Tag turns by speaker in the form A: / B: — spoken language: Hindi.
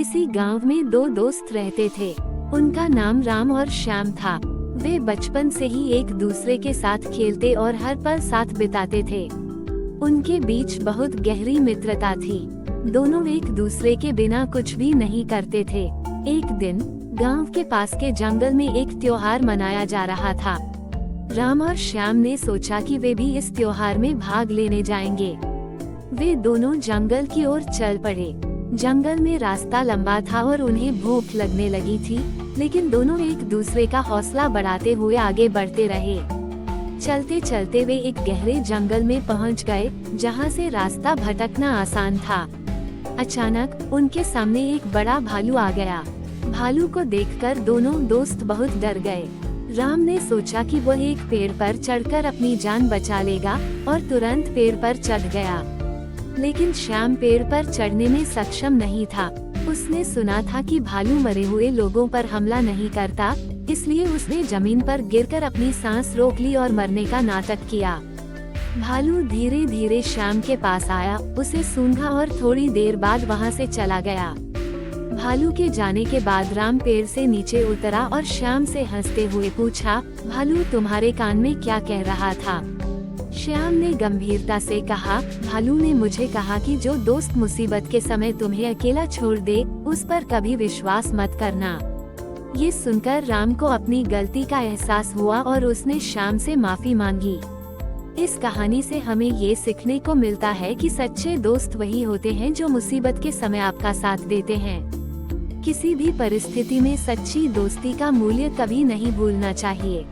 A: किसी गांव में दो दोस्त रहते थे। उनका नाम राम और श्याम था। वे बचपन से ही एक दूसरे के साथ खेलते और हर पल साथ बिताते थे। उनके बीच बहुत गहरी मित्रता थी। दोनों एक दूसरे के बिना कुछ भी नहीं करते थे। एक दिन गांव के पास के जंगल में एक त्योहार मनाया जा रहा था। राम और श्याम ने सोचा कि वे भी इस त्योहार में भाग लेने जाएंगे। वे दोनों जंगल की ओर चल पड़े। जंगल में रास्ता लंबा था और उन्हें भूख लगने लगी थी, लेकिन दोनों एक दूसरे का हौसला बढ़ाते हुए आगे बढ़ते रहे। चलते चलते वे एक गहरे जंगल में पहुंच गए, जहां से रास्ता भटकना आसान था। अचानक उनके सामने एक बड़ा भालू आ गया। भालू को देखकर दोनों दोस्त बहुत डर गए। राम ने सोचा कि वह एक पेड़ पर चढ़कर अपनी जान बचा लेगा और तुरंत पेड़ पर चढ़ गया। लेकिन श्याम पेड़ पर चढ़ने में सक्षम नहीं था। उसने सुना था कि भालू मरे हुए लोगों पर हमला नहीं करता, इसलिए उसने जमीन पर गिरकर अपनी सांस रोक ली और मरने का नाटक किया। भालू धीरे धीरे श्याम के पास आया, उसे सूंघा और थोड़ी देर बाद वहां से चला गया। भालू के जाने के बाद राम पेड़ से नीचे उतरा और श्याम से हंसते हुए पूछा, भालू तुम्हारे कान में क्या कह रहा था? श्याम ने गंभीरता से कहा, भालू ने मुझे कहा कि जो दोस्त मुसीबत के समय तुम्हें अकेला छोड़ दे, उस पर कभी विश्वास मत करना। ये सुनकर राम को अपनी गलती का एहसास हुआ और उसने श्याम से माफी मांगी। इस कहानी से हमें ये सीखने को मिलता है कि सच्चे दोस्त वही होते हैं जो मुसीबत के समय आपका साथ देते हैं। किसी भी परिस्थिति में सच्ची दोस्ती का मूल्य कभी नहीं भूलना चाहिए।